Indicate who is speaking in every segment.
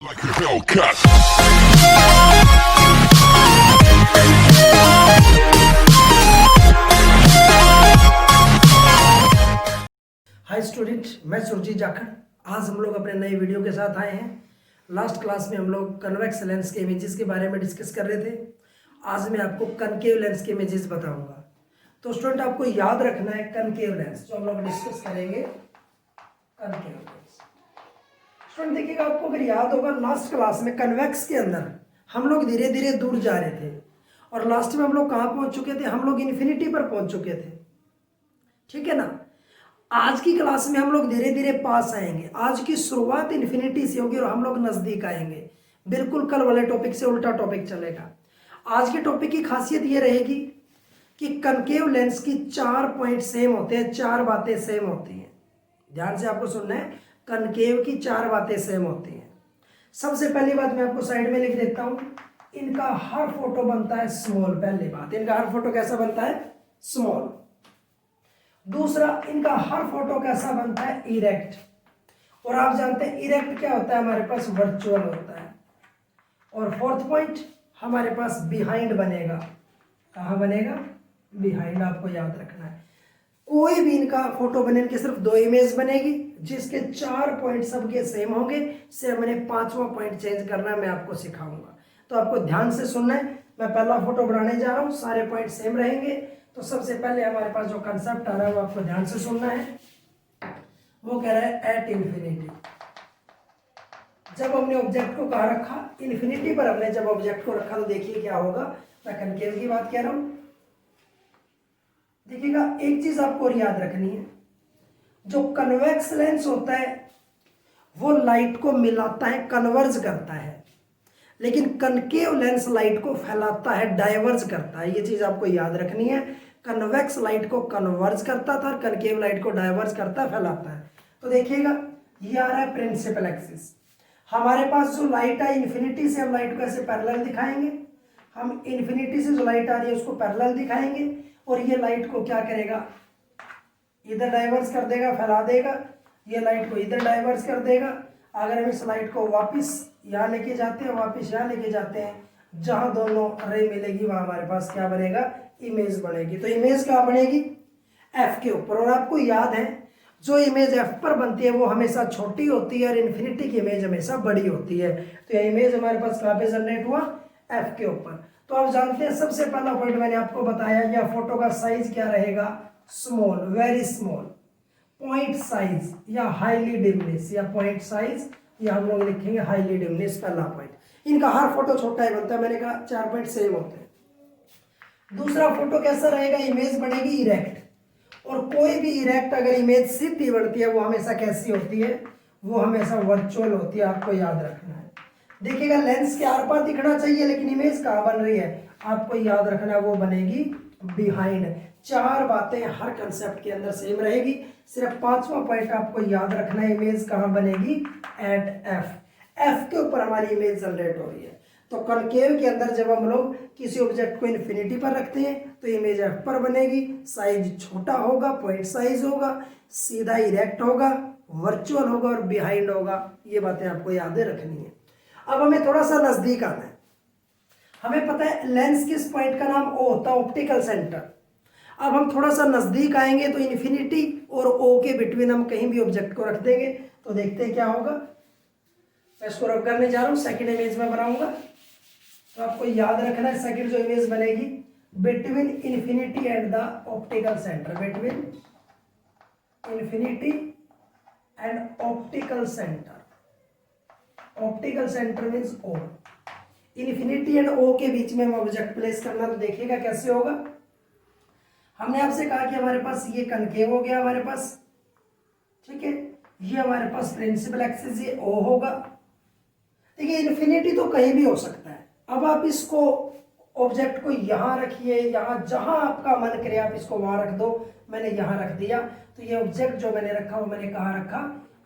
Speaker 1: Like a Hellcat.
Speaker 2: Hi student, मैं सुरजीत जाखड़। आज हम लोग अपने नए वीडियो के साथ आए हैं। लास्ट क्लास में हम लोग कन्वेक्स लेंस के इमेजेस के बारे में डिस्कस कर रहे थे। आज मैं आपको कनकेव लेंस के इमेजेस बताऊंगा। तो स्टूडेंट, आपको याद रखना है कनकेव लेंस जो हम लोग डिस्कस करेंगे। कनकेव लेंस स्टूडेंट देखिएगा, आपको अगर याद होगा लास्ट क्लास में कन्वेक्स के अंदर हम लोग धीरे धीरे दूर जा रहे थे और लास्ट में हम लोग कहाँ पहुंच चुके थे? हम लोग इन्फिनिटी पर पहुंच चुके थे, ठीक है ना। आज की क्लास में हम लोग धीरे धीरे पास आएंगे। आज की शुरुआत इन्फिनिटी से होगी और हम लोग नजदीक आएंगे। बिल्कुल कल वाले टॉपिक से उल्टा टॉपिक चलेगा। आज के टॉपिक की खासियत ये रहेगी कि कनकेव लेंस की 4 पॉइंट सेम होते हैं, 4 बातें सेम होती हैं। ध्यान से आपको सुनना है, कनकेव की 4 बातें सेम होती हैं। सबसे पहली बात मैं आपको साइड में लिख देता हूं, इनका हर फोटो बनता है स्मॉल। पहली बात, इनका हर फोटो कैसा बनता है? स्मॉल। दूसरा, इनका हर फोटो कैसा बनता है? इरेक्ट। और आप जानते हैं इरेक्ट क्या होता है? हमारे पास वर्चुअल होता है। और फोर्थ पॉइंट, हमारे पास बिहाइंड बनेगा। कहाँ बनेगा? बिहाइंड। आपको याद रखना है, कोई भी इनका फोटो बने, इनके सिर्फ 2 इमेज बनेगी जिसके 4 पॉइंट सबके सेम होंगे। सिर्फ मैंने 5वां पॉइंट चेंज करना है, मैं आपको सिखाऊंगा। तो आपको ध्यान से सुनना है। मैं पहला फोटो बनाने जा रहा हूँ, सारे पॉइंट सेम रहेंगे। तो सबसे पहले हमारे पास जो कंसेप्ट आ रहा है वो आपको ध्यान से सुनना है। वो कह रहा है एट इन्फिनिटी। जब हमने ऑब्जेक्ट को कहाँ रखा? इन्फिनिटी पर हमने जब ऑब्जेक्ट को रखा तो देखिए क्या होगा। मैं कनकेव की बात कह रहा हूं। देखिएगा, एक चीज आपको और याद रखनी है, जो कन्वेक्स लेंस होता है वो लाइट को मिलाता है, कन्वर्ज करता है। लेकिन कनकेव लेंस लाइट को फैलाता है, डाइवर्ज करता है। ये चीज आपको याद रखनी है। कन्वेक्स लाइट को कन्वर्ज करता था और कनकेव लाइट को डाइवर्ज करता है, फैलाता है। तो देखिएगा, ये आ रहा है प्रिंसिपल एक्सिस। हमारे पास जो लाइट है इन्फिनिटी से, हम लाइट को ऐसे पैरेलल दिखाएंगे। हम इन्फिनिटी से जो लाइट आ रही है उसको पैरेलल दिखाएंगे और ये लाइट को क्या करेगा? इधर डाइवर्स कर देगा, फैला देगा। ये लाइट को इधर डाइवर्स कर देगा। अगर हम इस लाइट को वापस यहाँ लेके जाते हैं, वापस यहाँ लेके जाते हैं, जहां दोनों रे मिलेगी वहां हमारे पास क्या बनेगा? इमेज बनेगी। तो इमेज क्या बनेगी? एफ के ऊपर। और आपको याद है, जो इमेज एफ पर बनती है वो हमेशा छोटी होती है और इन्फिनिटी की इमेज हमेशा बड़ी होती है। तो यह इमेज हमारे पास कहाँ पे जनरेट हुआ? एफ के ऊपर। तो आप जानते हैं, सबसे पहला पॉइंट मैंने आपको बताया, यह फोटो का साइज क्या रहेगा? Small, very small. Point size या हाईली डिमनेस, या पॉइंट साइज या हम लोग लिखेंगे हाईली डिमनेस, पहला पॉइंट। इनका हर फोटो छोटा ही बनता है। मैंने कहा 4 पॉइंट सेम होते हैं। दूसरा फोटो कैसा रहेगा? इमेज बनेगी इरेक्ट। और कोई भी इरेक्ट अगर इमेज सीधी बनती है वो हमेशा कैसी होती है? वो हमेशा वर्चुअल होती है। आपको याद रखना है। देखिएगा, लेंस के आर पार दिखना चाहिए लेकिन इमेज कहाँ बन रही है? आपको याद रखना है, वो बनेगी बिहाइंड। 4 बातें हर कंसेप्ट के अंदर सेम रहेगी। सिर्फ 5वां पॉइंट आपको याद रखना है, इमेज कहाँ बनेगी? Eight F. एफ के ऊपर हमारी इमेज जनरेट हो रही है। तो कनकेव के अंदर जब हम लोग किसी ऑब्जेक्ट को इन्फिनिटी पर रखते हैं तो इमेज एफ पर बनेगी। साइज छोटा होगा, पॉइंट साइज होगा, सीधा इरेक्ट होगा, वर्चुअल होगा और बिहाइंड होगा। ये बातें आपको याद रखनी है। अब हमें थोड़ा सा नजदीक आना है। हमें पता है लेंस किस पॉइंट का नाम ओ होता है? Optical centre. अब हम थोड़ा सा नजदीक आएंगे तो इन्फिनिटी और ओ के बिटवीन हम कहीं भी ऑब्जेक्ट को रख देंगे तो देखते हैं क्या होगा। मैं इसको रब करने जा रहा हूं, सेकंड इमेज में बनाऊंगा। तो आपको याद रखना है, सेकंड जो इमेज बनेगी between infinity and the optical centre. Between infinity and optical centre. Optical centre means O. Infinity and O के बीच में हम ऑब्जेक्ट प्लेस करना। तो देखिएगा कैसे होगा। हमने आपसे कहा कि हमारे पास ये कनकेव हो गया हमारे पास, ठीक है। ये हमारे पास प्रिंसिपल एक्सिस, ये ओ होगा। देखिए, इन्फिनिटी तो कहीं भी हो सकता है। अब आप इसको ऑब्जेक्ट को यहां रखिए, यहां जहां आपका मन करे आप इसको वहां रख दो। मैंने यहां रख दिया। तो ये ऑब्जेक्ट जो मैंने रखा वो मैंने कहाँ रखा?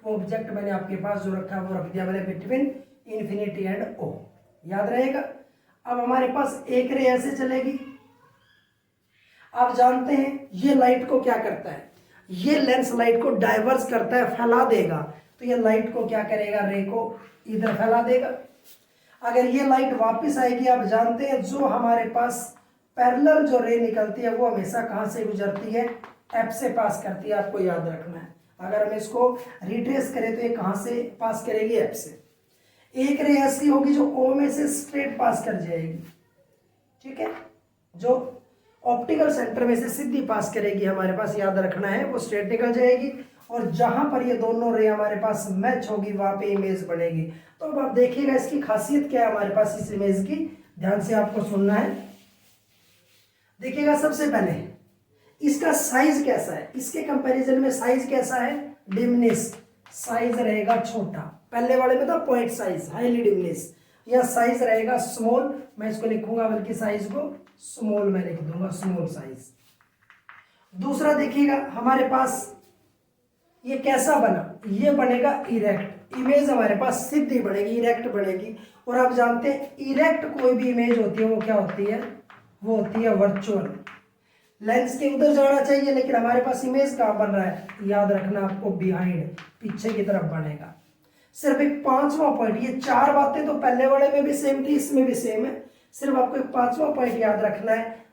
Speaker 2: वो ऑब्जेक्ट मैंने आपके पास जो रखा वो रख दिया मैंने बिटवीन इन्फिनिटी एंड ओ। याद रहेगा। अब हमारे पास एक रे ऐसे चलेगी। आप जानते हैं ये लाइट को क्या करता है? ये लेंस लाइट को डाइवर्स करता है, फैला देगा। तो ये लाइट को क्या करेगा? रे को इधर फैला देगा। अगर ये लाइट वापस आएगी, आप जानते हैं जो हमारे पास पैरेलल जो रे निकलती है वो हमेशा कहाँ से गुजरती है, एफ से पास करती है, आपको याद रखना है। अगर हम इसको रिट्रेस करें तो ये कहाँ से पास करेगी, एफ से। एक रे ऐसी होगी जो ओ में से स्ट्रेट पास कर जाएगी, ठीक है, जो ऑप्टिकल सेंटर में से सीधी पास करेगी, हमारे पास याद रखना है, वो स्ट्रेट निकल जाएगी। और जहां पर ये दोनों रे हमारे पास मैच होगी वहां पे इमेज बनेगी। तो अब आप देखिएगा इसकी खासियत क्या है हमारे पास इस इमेज की, ध्यान से आपको सुनना है। देखिएगा सबसे पहले इसका साइज कैसा है, इसके कंपैरिजन में साइज कैसा है, डिमिनिश, साइज रहेगा छोटा। पहले वाले में था पॉइंट साइज, हाईली डिमिनिश, या साइज रहेगा स्मॉल, मैं इसको लिखूंगा बल्कि साइज को स्मॉल में लिख दूंगा, स्मॉल साइज। दूसरा देखिएगा हमारे पास ये कैसा बना, ये बनेगा इरेक्ट, इमेज हमारे पास सीधी बनेगी, इरेक्ट बनेगी। और आप जानते हैं इरेक्ट कोई भी इमेज होती है वो क्या होती है, वो होती है वर्चुअल। लेंस के उधर जाना चाहिए लेकिन हमारे पास इमेज कहाँ बन रहा है, याद रखना आपको, बिहाइंड, पीछे की तरफ बनेगा। सिर्फ एक पांचवा पॉइंट, ये चार बातें तो पहले वाले में भी सेम थी, इसमें भी सेम है, सिर्फ आपको एक पांचवा पॉइंट याद रखना है,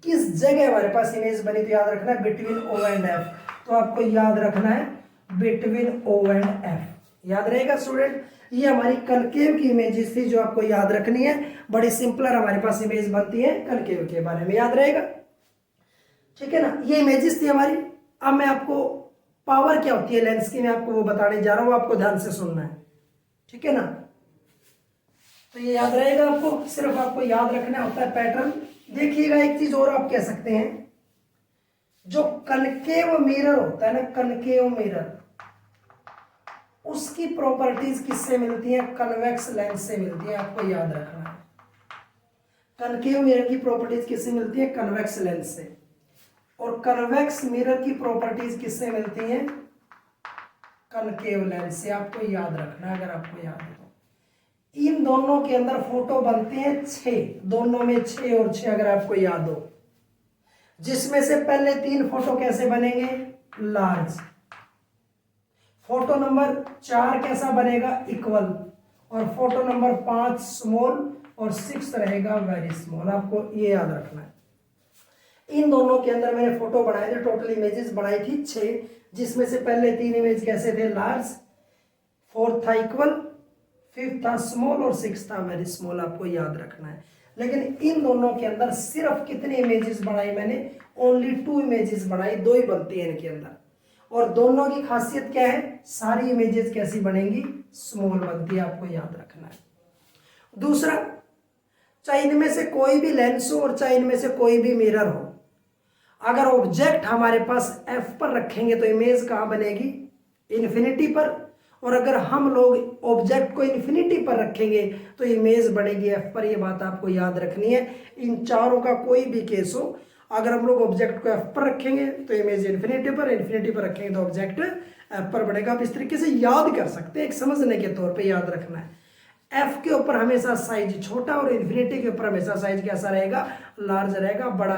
Speaker 2: किस जगह हमारे पास इमेज बनी, तो याद रखना है बिटवीन ओ एंड एफ। तो आपको याद रखना है बिटवीन ओ एंड एफ, याद रहेगा स्टूडेंट। ये हमारी कनकेव की इमेजेस थी जो आपको याद रखनी है, बड़ी सिंपलर हमारे पास इमेज बनती है कनकेव के बारे में, याद रहेगा, ठीक है ना। ये इमेजेस थी हमारी। अब मैं आपको पावर क्या होती है लेंस की, मैं आपको वो बताने जा रहा हूं, आपको ध्यान से सुनना है, ठीक है ना। तो ये याद रहेगा आपको, सिर्फ आपको याद रखना होता है पैटर्न। देखिएगा एक चीज और आप कह सकते हैं, जो कनकेव मिरर होता है ना, कनकेव मिरर, उसकी प्रॉपर्टीज किससे मिलती है, कन्वेक्स लेंस से मिलती है, आपको याद रखना है। कनकेव मिरर की प्रॉपर्टीज किससे मिलती है, कन्वेक्स लेंस से। और कन्वेक्स मिरर की प्रॉपर्टीज किससे मिलती है, कनकेव लेंस से, आपको याद रखना है। अगर आपको याद हो इन दोनों के अंदर फोटो बनते हैं 6, दोनों में 6 और 6 अगर आपको याद हो, जिसमें से पहले 3 फोटो कैसे बनेंगे, लार्ज, फोटो नंबर 4 कैसा बनेगा, इक्वल, और फोटो नंबर 5 स्मॉल, और 6 रहेगा वेरी स्मॉल, आपको ये याद रखना है। इन दोनों के अंदर मैंने फोटो बनाए थे, टोटल इमेजेस बनाई थी 6, जिसमें से पहले 3 इमेज कैसे थे, लार्ज, 4th था इक्वल, 5th था स्मॉल, और 6th था वेरी स्मॉल, आपको याद रखना है। लेकिन इन दोनों के अंदर सिर्फ कितनी इमेजेस बनाई मैंने, ओनली 2 इमेजेस बनाई, 2 ही बनती है इनके अंदर। और दोनों की खासियत क्या है, सारी इमेजेस कैसी बनेंगी, स्मॉल बनती है, आपको याद रखना है। दूसरा, चाहे इनमें से कोई भी लेंस हो और चाहे इनमें से कोई भी मिरर हो, अगर ऑब्जेक्ट हमारे पास एफ पर रखेंगे तो इमेज कहाँ बनेगी, इन्फिनिटी पर। और अगर हम लोग ऑब्जेक्ट को इन्फिनिटी पर रखेंगे तो इमेज बनेगी एफ पर, ये बात आपको याद रखनी है। इन चारों का कोई भी केस हो, अगर हम लोग ऑब्जेक्ट को एफ पर रखेंगे तो इमेज इन्फिनिटी पर, इन्फिनिटी पर रखेंगे तो ऑब्जेक्ट एफ पर बनेगा। आप इस तरीके से याद कर सकते हैं, एक समझने के तौर पे याद रखना है। एफ के ऊपर हमेशा साइज छोटा और इन्फिनिटी के ऊपर हमेशा साइज कैसा रहेगा, लार्ज रहेगा, बड़ा।